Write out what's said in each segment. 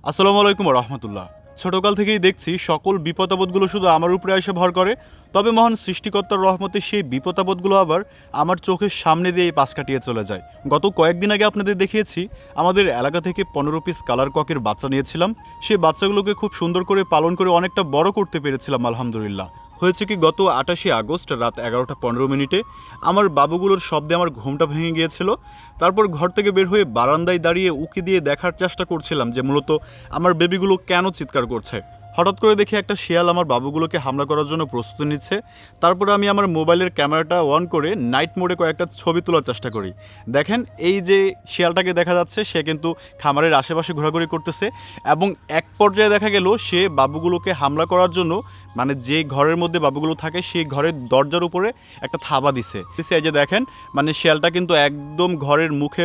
আসসালামু আলাইকুম রহমতুল্লাহ। ছোটকাল থেকেই দেখছি সকল বিপদাপদগুলো শুধু আমার উপরে এসে ভর করে, তবে মহান সৃষ্টিকর্তার রহমতে সেই বিপদাপদগুলো আবার আমার চোখের সামনে দিয়ে পাশ কাটিয়ে চলে যায়। গত কয়েকদিন আগে আপনাদের দেখিয়েছি আমাদের এলাকা থেকে 15 পিস কালার ককের বাচ্চা নিয়েছিলাম। সেই বাচ্চাগুলোকে খুব সুন্দর করে পালন করে অনেকটা বড় করতে পেরেছিলাম আলহামদুলিল্লাহ। হয়েছে কি, গত 28 আগস্ট রাত 11টা 15 মিনিটে আমার বাবুগুলোর শব্দে আমার ঘুমটা ভেঙে গিয়েছিল। তারপর ঘর থেকে বের হয়ে বারান্দায় দাঁড়িয়ে উকি দিয়ে দেখার চেষ্টা করছিলাম যে মূলত আমার বেবিগুলো কেন চিৎকার করছে। হঠাৎ করে দেখি একটা শিয়াল আমার বাবুগুলোকে হামলা করার জন্য প্রস্তুতি নিচ্ছে। তারপরে আমি আমার মোবাইলের ক্যামেরাটা অন করে নাইট মোডে কয়েকটা ছবি তোলার চেষ্টা করি। দেখেন, এই যে শিয়ালটাকে দেখা যাচ্ছে, সে কিন্তু খামারের আশেপাশে ঘোরাঘুরি করতেছে এবং এক পর্যায়ে দেখা গেল সে বাবুগুলোকে হামলা করার জন্য, মানে যে ঘরের মধ্যে বাবুগুলো থাকে সেই ঘরের দরজার উপরে একটা থাবা দিছে। এই যে দেখেন, মানে শিয়ালটা কিন্তু একদম ঘরের মুখে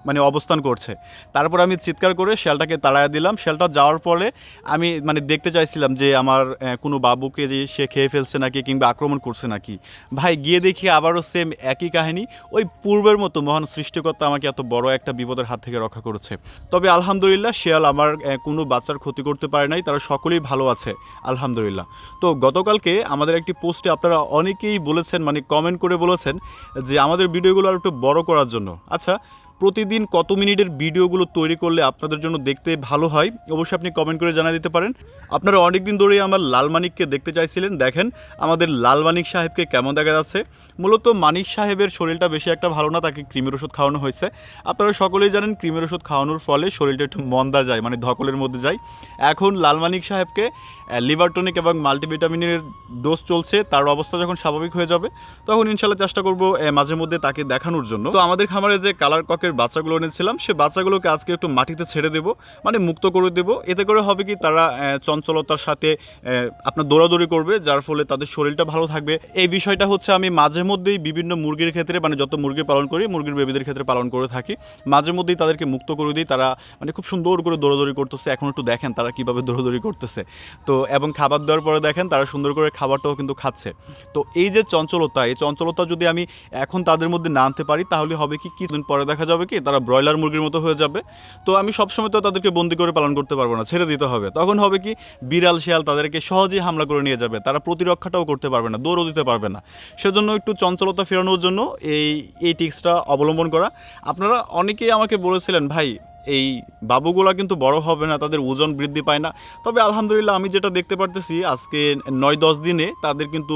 মানে অবস্থান করছে। তারপর আমি চিৎকার করে শিয়ালটাকে তাড়ায় দিলাম। শিয়ালটা যাওয়ার পরে আমি মানে দেখতে চাইছিলাম যে আমার কোনো বাবুকে যে সে খেয়ে ফেলছে নাকি কিংবা আক্রমণ করছে নাকি। ভাই, গিয়ে দেখি আবারও সেম একই কাহিনী, ওই পূর্বের মতো মহান সৃষ্টিকর্তা আমাকে এত বড় একটা বিপদের হাত থেকে রক্ষা করেছে। তবে আলহামদুলিল্লাহ, শিয়াল আমার কোনো বাচ্চার ক্ষতি করতে পারে নাই, তারা সকলেই ভালো আছে আলহামদুলিল্লাহ। তো গতকালকে আমাদের একটি পোস্টে আপনারা অনেকেই বলেছেন, মানে কমেন্ট করে বলেছেন যে আমাদের ভিডিওগুলো আর একটু বড় করার জন্য। আচ্ছা, প্রতিদিন কত মিনিটের ভিডিওগুলো তৈরি করলে আপনাদের জন্য দেখতে ভালো হয় অবশ্যই আপনি কমেন্ট করে জানিয়ে দিতে পারেন। আপনারা অনেক দিন ধরেই আমার লাল মানিককে দেখতে চাইছিলেন। দেখেন আমাদের লাল মানিক সাহেবকে কেমন দেখা যাচ্ছে। মূলত মানিক সাহেবের শরীরটা বেশি একটা ভালো না, তাকে ক্রিমের ওষুধ খাওয়ানো হয়েছে। আপনারা সকলেই জানেন ক্রিমের ওষুধ খাওয়ানোর ফলে শরীরটা একটু মন্দা যায়, মানে ধকলের মধ্যে যায়। এখন লাল মানিক সাহেবকে লিভার টনিক এবং মাল্টিভিটামিনের ডোজ চলছে। তার অবস্থা যখন স্বাভাবিক হয়ে যাবে তখন ইনশাল্লাহ চেষ্টা করব মাঝে মধ্যে তাকে দেখানোর জন্য। তো আমাদের খামারে যে কালার ককের বাচ্চাগুলো এনেছিলাম, সে বাচ্চাগুলোকে আজকে একটু মাটিতে ছেড়ে দেবো, মানে মুক্ত করে দেবো। এতে করে হবে কি, তারা চঞ্চলতার সাথে আপনার দৌড়াদৌড়ি করবে, যার ফলে তাদের শরীরটা ভালো থাকবে। এই বিষয়টা হচ্ছে আমি মাঝে মধ্যেই বিভিন্ন মুরগির ক্ষেত্রে, মানে যত মুরগি পালন করি মুরগির বেবিদের ক্ষেত্রে পালন করে থাকি। মাঝে মধ্যেই তাদেরকে মুক্ত করে দিই, তারা মানে খুব সুন্দর করে দৌড়াদৌড়ি করতেছে। এখন একটু দেখেন তারা কীভাবে দৌড়াদৌড়ি করতেছে। তো এবং খাবার দেওয়ার পরে দেখেন তারা সুন্দর করে খাবারটাও কিন্তু খাচ্ছে। তো এই যে চঞ্চলতা, এই চঞ্চলতা যদি আমি এখন তাদের মধ্যে না আনতে পারি তাহলে হবে কি, কিছুদিন পরে দেখা যাবে কি তারা ব্রয়লার মুরগির মতো হয়ে যাবে। তো আমি সবসময় তো তাদেরকে বন্দি করে পালন করতে পারবো না, ছেড়ে দিতে হবে। তখন হবে কি, বিড়াল শিয়াল তাদেরকে সহজেই হামলা করে নিয়ে যাবে, তারা প্রতিরক্ষাটাও করতে পারবে না, দৌড়ও দিতে পারবে না। সেজন্য একটু চঞ্চলতা ফেরানোর জন্য এই টিক্সটা অবলম্বন করা। আপনারা অনেকেই আমাকে বলেছিলেন, ভাই এই বাবুগুলা কিন্তু বড় হবে না, তাদের ওজন বৃদ্ধি পায় না। তবে আলহামদুলিল্লাহ আমি যেটা দেখতে পারতেছি আজকে 9-10 দিনে তাদের কিন্তু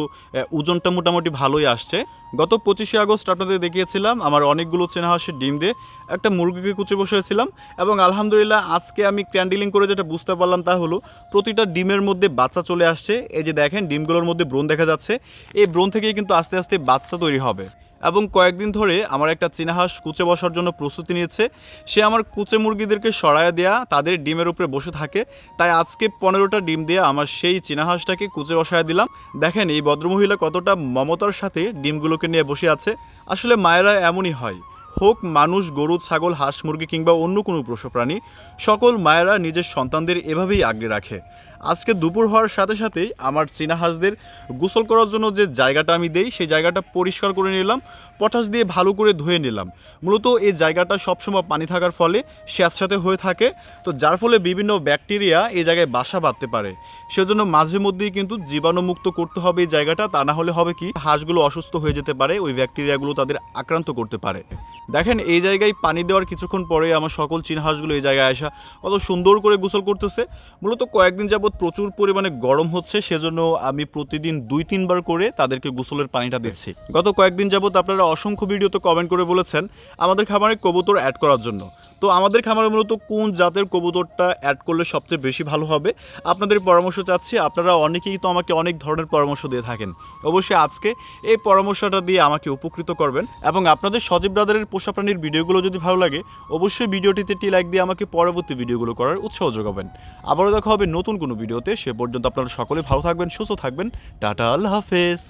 ওজনটা মোটামুটি ভালোই আসছে। গত 25 আগস্ট আপনাদের দেখিয়েছিলাম আমার অনেকগুলো চেনা হাঁসের ডিম দিয়ে একটা মুরগিকে কুচে বসেছিলাম, এবং আলহামদুলিল্লাহ আজকে আমি ক্যান্ডিলিং করে যেটা বুঝতে পারলাম তা হলো প্রতিটা ডিমের মধ্যে বাচ্চা চলে আসছে। এই যে দেখেন ডিমগুলোর মধ্যে ব্রণ দেখা যাচ্ছে, এই ব্রণ থেকেই কিন্তু আস্তে আস্তে বাচ্চা তৈরি হবে। এবং কয়েকদিন ধরে আমার একটা চীনা হাঁস কুচে বসার জন্য প্রস্তুতি নিয়েছে। সে আমার কুচে মুরগিদেরকে সরায়া দেয়া তাদের ডিমের উপরে বসে থাকে। তাই আজকে 15টা ডিম দিয়ে আমার সেই চীনা হাঁসটাকে কুচে বসায়া দিলাম। দেখেন এই ভদ্রমহিলা কতটা মমতার সাথে ডিমগুলোকে নিয়ে বসে আছে। আসলে মায়েরা এমনই হয়, হোক মানুষ, গরু, ছাগল, হাঁস, মুরগি কিংবা অন্য কোনো পশু প্রাণী, সকল মায়েরা নিজের সন্তানদের এভাবেই আগলে রাখে। আজকে দুপুর হওয়ার সাথে সাথেই আমার চীনা হাঁসদের গোসল করার জন্য যে জায়গাটা আমি দেই সেই জায়গাটা পরিষ্কার করে নিলাম, পটাশ দিয়ে ভালো করে ধুয়ে নিলাম। মূলত এই জায়গাটা সবসময় পানি থাকার ফলে স্যাঁতস্যাঁতে হয়ে থাকে, তো যার ফলে বিভিন্ন ব্যাকটেরিয়া এই জায়গায় বাসা বাঁধতে পারে। সেজন্য মাঝে মধ্যেই কিন্তু জীবাণুমুক্ত করতে হবে এই জায়গাটা, তা না হলে হবে কি হাঁসগুলো অসুস্থ হয়ে যেতে পারে, ওই ব্যাকটেরিয়াগুলো তাদের আক্রান্ত করতে পারে। দেখেন এই জায়গায় পানি দেওয়ার কিছুক্ষণ পরে আমার সকল চীনা হাঁসগুলো এই জায়গায় আসা কত সুন্দর করে গোসল করতেছে। মূলত কয়েকদিন যাবৎ প্রচুর পরিমাণে গরম হচ্ছে, সেজন্য আমি প্রতিদিন 2-3 বার করে তাদেরকে গোসলের পানিটা দিচ্ছি। গত কয়েকদিন যাবৎ আপনারা অসংখ্য ভিডিওতে কমেন্ট করে বলেছেন আমাদের খামারে কবুতর অ্যাড করার জন্য। তো আমাদের খামারে মূলত কোন জাতের কবুতরটা অ্যাড করলে সবচেয়ে বেশি ভালো হবে আপনাদের পরামর্শ চাচ্ছি। আপনারা অনেকেই তো আমাকে অনেক ধরনের পরামর্শ দিয়ে থাকেন, অবশ্যই আজকে এই পরামর্শটা দিয়ে আমাকে উপকৃত করবেন। এবং আপনাদের সজীব ব্রাদারের পোষা প্রাণীর ভিডিওগুলো যদি ভালো লাগে অবশ্যই ভিডিওটিতে একটি লাইক দিয়ে আমাকে পরবর্তী ভিডিওগুলো করার উৎসাহ যোগাবেন। আবারও দেখা হবে নতুন কোনো ভিডিওতে, সে পর্যন্ত আপনারা সকলে ভালো থাকবেন, সুস্থ থাকবেন। টাটা, আল্লাহ হাফেজ।